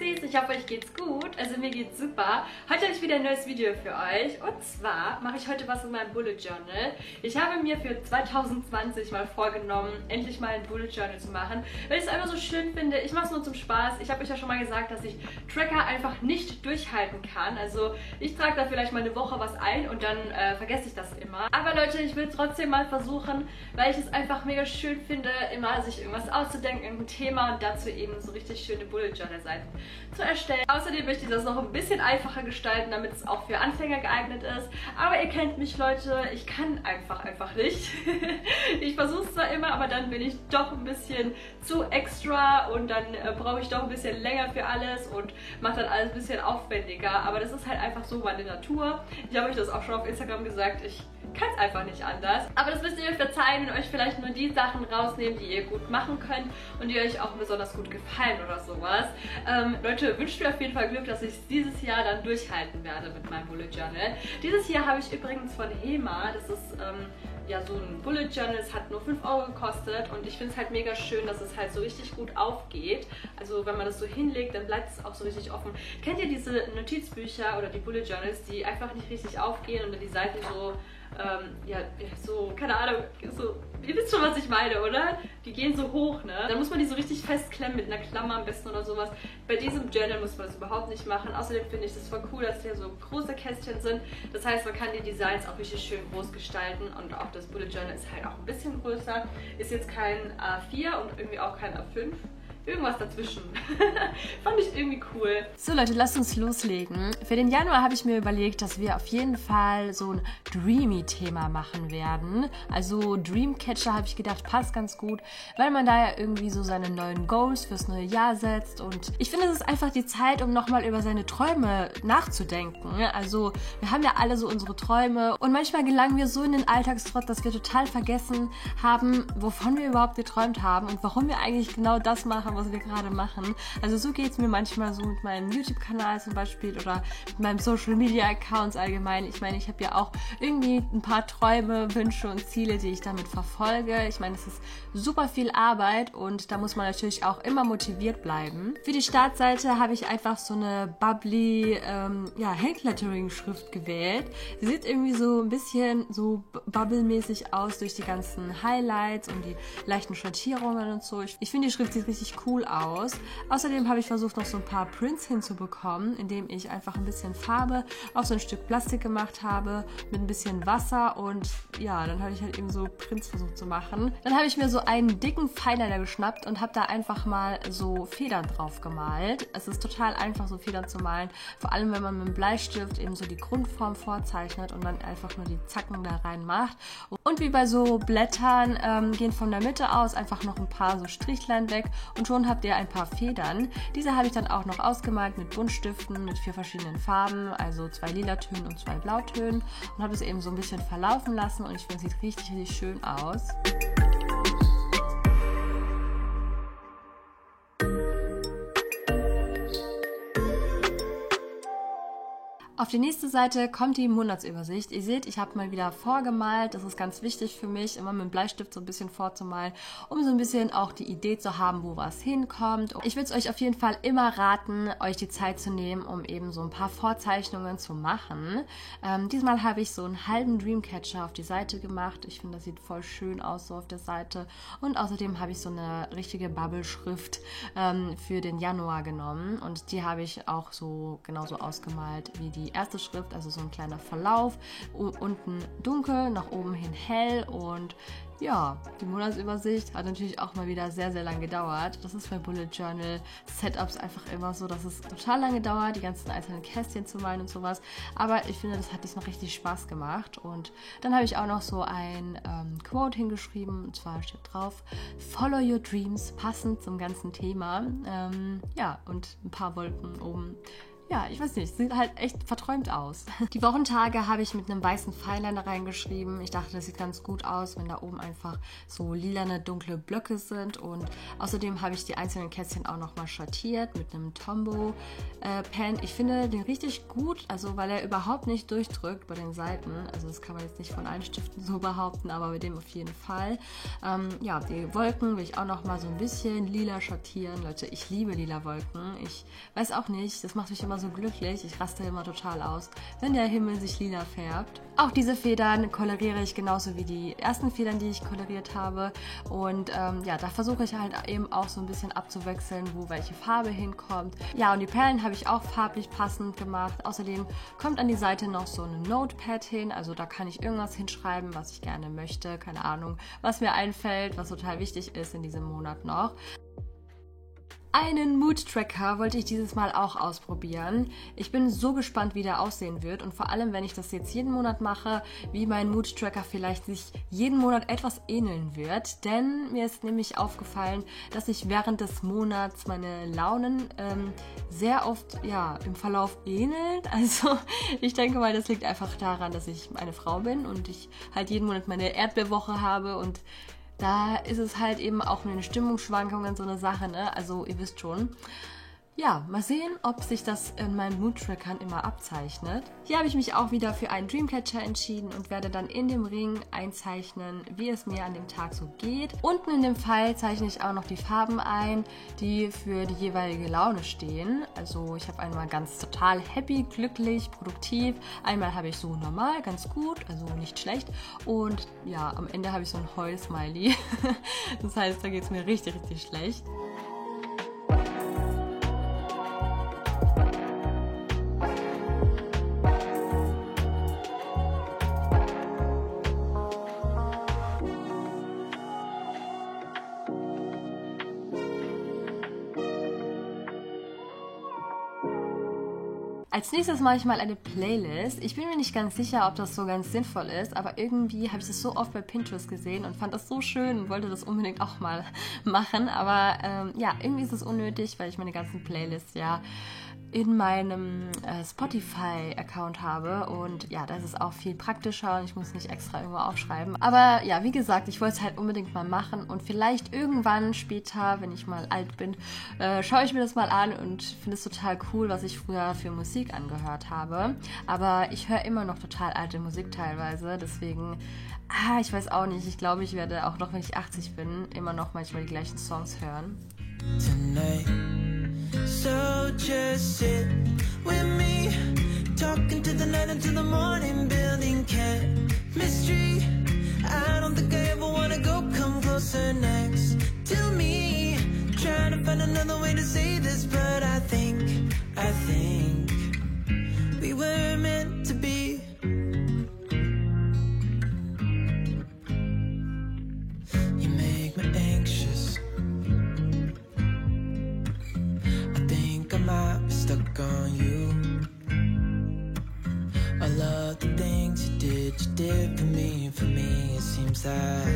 Foxys, ich hoffe euch geht's gut, also mir geht's super. Heute habe ich wieder ein neues Video für euch und zwar mache ich heute was in meinem Bullet Journal. Ich habe mir für 2020 mal vorgenommen, endlich mal ein Bullet Journal zu machen, weil ich es einfach so schön finde. Ich mache es nur zum Spaß. Ich habe euch ja schon mal gesagt, dass ich Tracker einfach nicht durchhalten kann. Also ich trage da vielleicht mal eine Woche was ein und dann vergesse ich das immer. Aber Leute, ich will es trotzdem mal versuchen, weil ich es einfach mega schön finde, immer sich irgendwas auszudenken, irgendein Thema und dazu eben so richtig schöne Bullet Journal Seiten zu erstellen. Außerdem möchte ich das noch ein bisschen einfacher gestalten, damit es auch für Anfänger geeignet ist. Aber ihr kennt mich, Leute, ich kann einfach nicht. Ich versuche es zwar immer, aber dann bin ich doch ein bisschen zu extra und dann brauche ich doch ein bisschen länger für alles und mache dann alles ein bisschen aufwendiger. Aber das ist halt einfach so meine Natur. Ich habe euch das auch schon auf Instagram gesagt, ich kann es einfach nicht anders. Aber das müsst ihr mir verzeihen und euch vielleicht nur die Sachen rausnehmen, die ihr gut machen könnt und die euch auch besonders gut gefallen oder sowas. Leute, wünscht mir auf jeden Fall Glück, dass ich es dieses Jahr dann durchhalten werde mit meinem Bullet Journal. Dieses Jahr habe ich übrigens von Hema, das ist ja so ein Bullet Journal, es hat nur 5 € gekostet und ich finde es halt mega schön, dass es halt so richtig gut aufgeht. Also wenn man das so hinlegt, dann bleibt es auch so richtig offen. Kennt ihr diese Notizbücher oder die Bullet Journals, die einfach nicht richtig aufgehen und dann die Seiten so ja, so, keine Ahnung, so, ihr wisst schon, was ich meine, oder? Die gehen so hoch, ne? Dann muss man die so richtig festklemmen mit einer Klammer am besten oder sowas. Bei diesem Journal muss man das überhaupt nicht machen. Außerdem finde ich das voll cool, dass hier so große Kästchen sind. Das heißt, man kann die Designs auch richtig schön groß gestalten und auch das Bullet Journal ist halt auch ein bisschen größer. Ist jetzt kein A4 und irgendwie auch kein A5. Irgendwas dazwischen. Fand ich irgendwie cool. So Leute, lasst uns loslegen. Für den Januar habe ich mir überlegt, dass wir auf jeden Fall so ein Dreamy-Thema machen werden. Also Dreamcatcher habe ich gedacht, passt ganz gut, weil man da ja irgendwie so seine neuen Goals fürs neue Jahr setzt. Und ich finde, es ist einfach die Zeit, um nochmal über seine Träume nachzudenken. Also wir haben ja alle so unsere Träume und manchmal gelangen wir so in den Alltagstrott, dass wir total vergessen haben, wovon wir überhaupt geträumt haben und warum wir eigentlich genau das machen, was wir gerade machen. Also so geht es mir manchmal so mit meinem YouTube-Kanal zum Beispiel oder mit meinem Social-Media-Accounts allgemein. Ich meine, ich habe ja auch irgendwie ein paar Träume, Wünsche und Ziele, die ich damit verfolge. Ich meine, es ist super viel Arbeit und da muss man natürlich auch immer motiviert bleiben. Für die Startseite habe ich einfach so eine bubbly Handlettering-Schrift gewählt. Sie sieht irgendwie so ein bisschen so bubble-mäßig aus durch die ganzen Highlights und die leichten Schattierungen und so. Ich finde, die Schrift sieht richtig cool aus. Außerdem habe ich versucht, noch so ein paar Prints hinzubekommen, indem ich einfach ein bisschen Farbe auf so ein Stück Plastik gemacht habe, mit ein bisschen Wasser und ja, dann habe ich halt eben so Prints versucht zu machen. Dann habe ich mir so einen dicken Fineliner geschnappt und habe da einfach mal so Federn drauf gemalt. Es ist total einfach, so Federn zu malen, vor allem wenn man mit dem Bleistift eben so die Grundform vorzeichnet und dann einfach nur die Zacken da rein macht. Und wie bei so Blättern gehen von der Mitte aus einfach noch ein paar so Strichlein weg und schon habt ihr ein paar Federn. Diese habe ich dann auch noch ausgemalt mit Buntstiften mit 4 verschiedenen Farben, also 2 Lilatönen und 2 Blautönen und habe es eben so ein bisschen verlaufen lassen und ich finde, es sieht richtig, richtig schön aus. Auf die nächste Seite kommt die Monatsübersicht. Ihr seht, ich habe mal wieder vorgemalt. Das ist ganz wichtig für mich, immer mit dem Bleistift so ein bisschen vorzumalen, um so ein bisschen auch die Idee zu haben, wo was hinkommt. Ich würde es euch auf jeden Fall immer raten, euch die Zeit zu nehmen, um eben so ein paar Vorzeichnungen zu machen. Diesmal habe ich so einen halben Dreamcatcher auf die Seite gemacht. Ich finde, das sieht voll schön aus so auf der Seite. Und außerdem habe ich so eine richtige Bubble-Schrift für den Januar genommen. Und die habe ich auch so genauso ausgemalt wie die erste Schrift, also so ein kleiner Verlauf, unten dunkel, nach oben hin hell und ja, die Monatsübersicht hat natürlich auch mal wieder sehr, sehr lange gedauert. Das ist bei Bullet Journal Setups einfach immer so, dass es total lange dauert, die ganzen einzelnen Kästchen zu malen und sowas. Aber ich finde, das hat diesmal richtig Spaß gemacht. Und dann habe ich auch noch so ein Quote hingeschrieben. Und zwar steht drauf, Follow your dreams, passend zum ganzen Thema. Ja, und ein paar Wolken oben. ja, ich weiß nicht, sieht halt echt verträumt aus. Die Wochentage habe ich mit einem weißen Fineliner reingeschrieben. Ich dachte, das sieht ganz gut aus, wenn da oben einfach so lilane, dunkle Blöcke sind. Und außerdem habe ich die einzelnen Kästchen auch nochmal schattiert mit einem Tombow Pen. Ich finde den richtig gut, also weil er überhaupt nicht durchdrückt bei den Seiten. Also das kann man jetzt nicht von allen Stiften so behaupten, aber bei dem auf jeden Fall. Ja, die Wolken will ich auch nochmal so ein bisschen lila schattieren. Leute, ich liebe lila Wolken. Ich weiß auch nicht, das macht mich immer so glücklich. Ich raste immer total aus, wenn der Himmel sich lila färbt. Auch diese Federn koloriere ich genauso wie die ersten Federn, die ich koloriert habe. Und ja, da versuche ich halt eben auch so ein bisschen abzuwechseln, wo welche Farbe hinkommt. Ja, und die Perlen habe ich auch farblich passend gemacht. Außerdem kommt an die Seite noch so ein Notepad hin. Also da kann ich irgendwas hinschreiben, was ich gerne möchte. Keine Ahnung, was mir einfällt, was total wichtig ist in diesem Monat noch. Einen Mood-Tracker wollte ich dieses Mal auch ausprobieren. Ich bin so gespannt, wie der aussehen wird und vor allem, wenn ich das jetzt jeden Monat mache, wie mein Mood-Tracker vielleicht sich jeden Monat etwas ähneln wird. Denn mir ist nämlich aufgefallen, dass sich während des Monats meine Launen sehr oft im Verlauf ähneln. Also ich denke mal, das liegt einfach daran, dass ich eine Frau bin und ich halt jeden Monat meine Erdbeerwoche habe und da ist es halt eben auch mit den Stimmungsschwankungen so eine Sache, ne? Also ihr wisst schon. Ja, mal sehen, ob sich das in meinen Mood-Trackern immer abzeichnet. Hier habe ich mich auch wieder für einen Dreamcatcher entschieden und werde dann in dem Ring einzeichnen, wie es mir an dem Tag so geht. Unten in dem Pfeil zeichne ich auch noch die Farben ein, die für die jeweilige Laune stehen. Also ich habe einmal ganz total happy, glücklich, produktiv. Einmal habe ich so normal, ganz gut, also nicht schlecht. Und ja, am Ende habe ich so ein Heul-Smiley. Das heißt, da geht es mir richtig, richtig schlecht. Als nächstes mache ich mal eine Playlist. Ich bin mir nicht ganz sicher, ob das so ganz sinnvoll ist, aber irgendwie habe ich das so oft bei Pinterest gesehen und fand das so schön und wollte das unbedingt auch mal machen. Aber ja, irgendwie ist es unnötig, weil ich meine ganzen Playlists ja in meinem Spotify-Account habe und ja, da ist es auch viel praktischer und ich muss nicht extra irgendwo aufschreiben. Aber ja, wie gesagt, ich wollte es halt unbedingt mal machen und vielleicht irgendwann später, wenn ich mal alt bin, schaue ich mir das mal an und finde es total cool, was ich früher für Musik angehört habe. Aber ich höre immer noch total alte Musik teilweise, deswegen, ich weiß auch nicht, ich glaube, ich werde auch noch, wenn ich 80 bin, immer noch manchmal die gleichen Songs hören. Tonight. So just sit with me, talking to the night until the morning, building chemistry. I don't think I ever wanna go, come closer next to me. Trying to find another way to say this, but I think we were meant to be. You make me anxious. I'm stuck on you. I love the things you did for me. It seems that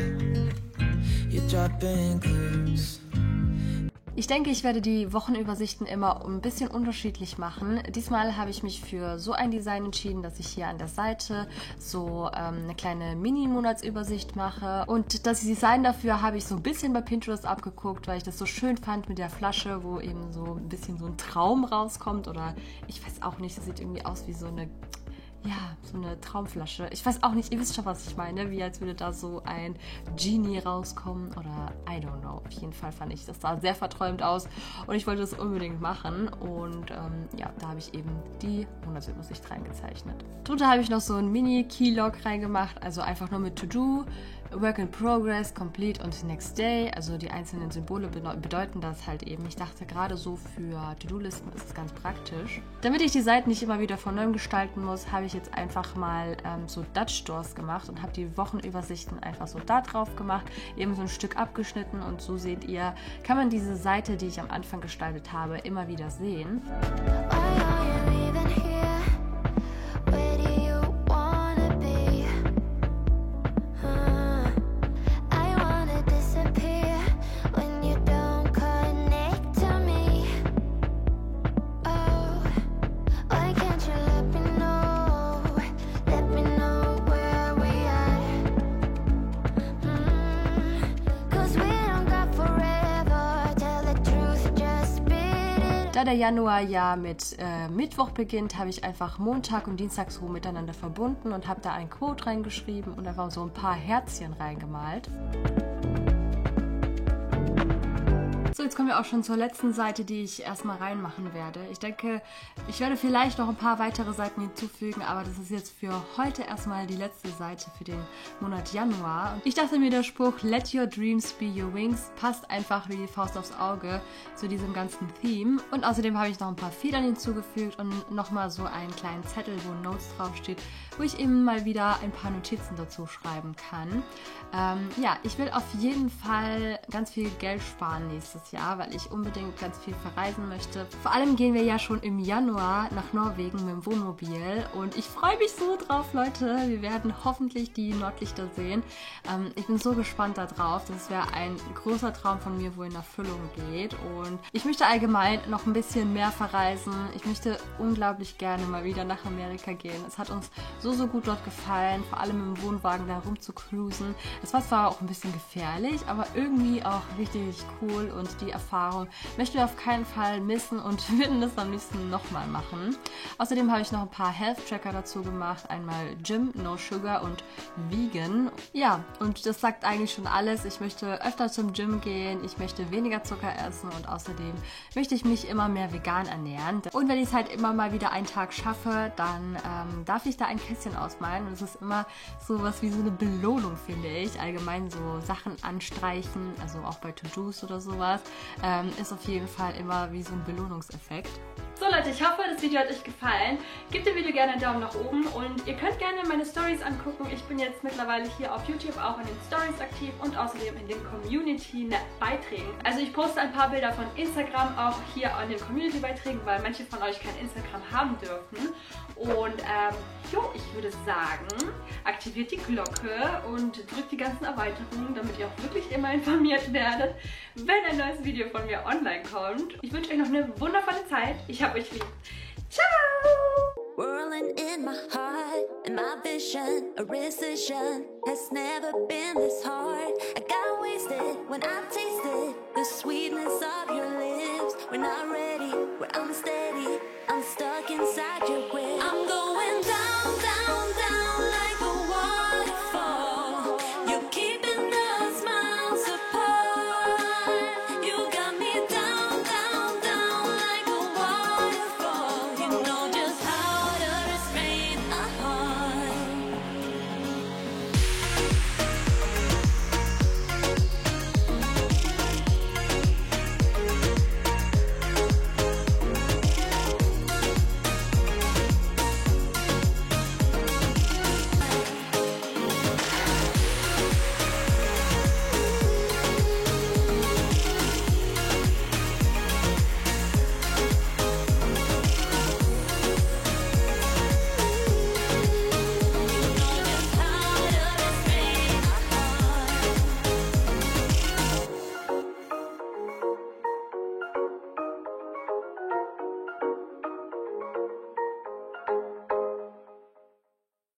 you're dropping clues. Ich denke, ich werde die Wochenübersichten immer ein bisschen unterschiedlich machen. Diesmal habe ich mich für so ein Design entschieden, dass ich hier an der Seite so eine kleine Mini-Monatsübersicht mache. Und das Design dafür habe ich so ein bisschen bei Pinterest abgeguckt, weil ich das so schön fand mit der Flasche, wo eben so ein bisschen so ein Traum rauskommt. Oder ich weiß auch nicht, das sieht irgendwie aus wie so eine Traumflasche. Ich weiß auch nicht, ihr wisst schon, was ich meine, wie als würde da so ein Genie rauskommen oder I don't know. Auf jeden Fall fand ich, das sah sehr verträumt aus und ich wollte das unbedingt machen und ja, da habe ich eben die Monatsübersicht reingezeichnet. Drunter habe ich noch so ein Mini-Keylog reingemacht, also einfach nur mit To-Do, Work in Progress, Complete und Next Day. Also die einzelnen Symbole bedeuten das halt eben. Ich dachte, gerade so für To-Do-Listen ist es ganz praktisch. Damit ich die Seiten nicht immer wieder von neuem gestalten muss, habe ich jetzt einfach mal so Dutch Doors gemacht und habe die Wochenübersichten einfach so da drauf gemacht, eben so ein Stück abgeschnitten und so seht ihr, kann man diese Seite, die ich am Anfang gestaltet habe, immer wieder sehen. da der Januar ja mit Mittwoch beginnt, habe ich einfach Montag und Dienstag so miteinander verbunden und habe da ein Quote reingeschrieben und einfach so ein paar Herzchen reingemalt. So, jetzt kommen wir auch schon zur letzten Seite, die ich erstmal reinmachen werde. Ich denke, ich werde vielleicht noch ein paar weitere Seiten hinzufügen, aber das ist jetzt für heute erstmal die letzte Seite für den Monat Januar. Und ich dachte mir, der Spruch Let your dreams be your wings passt einfach wie die Faust aufs Auge zu diesem ganzen Theme. Und außerdem habe ich noch ein paar Federn hinzugefügt und nochmal so einen kleinen Zettel, wo Notes draufsteht, wo ich eben mal wieder ein paar Notizen dazu schreiben kann. Ja, ich will auf jeden Fall ganz viel Geld sparen nächstes Jahr, weil ich unbedingt ganz viel verreisen möchte. Vor allem gehen wir ja schon im Januar nach Norwegen mit dem Wohnmobil und ich freue mich so drauf, Leute. Wir werden hoffentlich die Nordlichter sehen. Ich bin so gespannt darauf. Das wäre ein großer Traum von mir, wo in Erfüllung geht und ich möchte allgemein noch ein bisschen mehr verreisen. Ich möchte unglaublich gerne mal wieder nach Amerika gehen. Es hat uns so gut dort gefallen, vor allem im Wohnwagen da rum zu cruisen. Es war zwar auch ein bisschen gefährlich, aber irgendwie auch richtig cool und die Erfahrung möchten wir auf keinen Fall missen und würden das am liebsten nochmal machen. Außerdem habe ich noch ein paar Health-Tracker dazu gemacht. Einmal Gym, No Sugar und Vegan. Ja, und das sagt eigentlich schon alles. Ich möchte öfter zum Gym gehen, ich möchte weniger Zucker essen und außerdem möchte ich mich immer mehr vegan ernähren. Und wenn ich es halt immer mal wieder einen Tag schaffe, dann darf ich da ein Kästchen ausmalen. Und es ist immer so was wie so eine Belohnung, finde ich. Allgemein so Sachen anstreichen, also auch bei To-Dos oder sowas, ist auf jeden Fall immer wie so ein Belohnungseffekt. So Leute, ich hoffe, das Video hat euch gefallen. Gebt dem Video gerne einen Daumen nach oben und ihr könnt gerne meine Stories angucken. Ich bin jetzt mittlerweile hier auf YouTube auch in den Stories aktiv und außerdem in den Community-Beiträgen. Also ich poste ein paar Bilder von Instagram auch hier an den Community-Beiträgen, weil manche von euch kein Instagram haben dürfen. Und ich würde sagen, aktiviert die Glocke und drückt die ganzen Erweiterungen, damit ihr auch wirklich immer informiert werdet, wenn ein neues Video von mir online kommt. Ich wünsche euch noch eine wundervolle Zeit. Ich hab euch lieb. Ciao! Whirling in my heart, and my vision, a rescission has never been this hard. I got wasted when I tasted the sweetness of your lips. We're not ready, we're unsteady.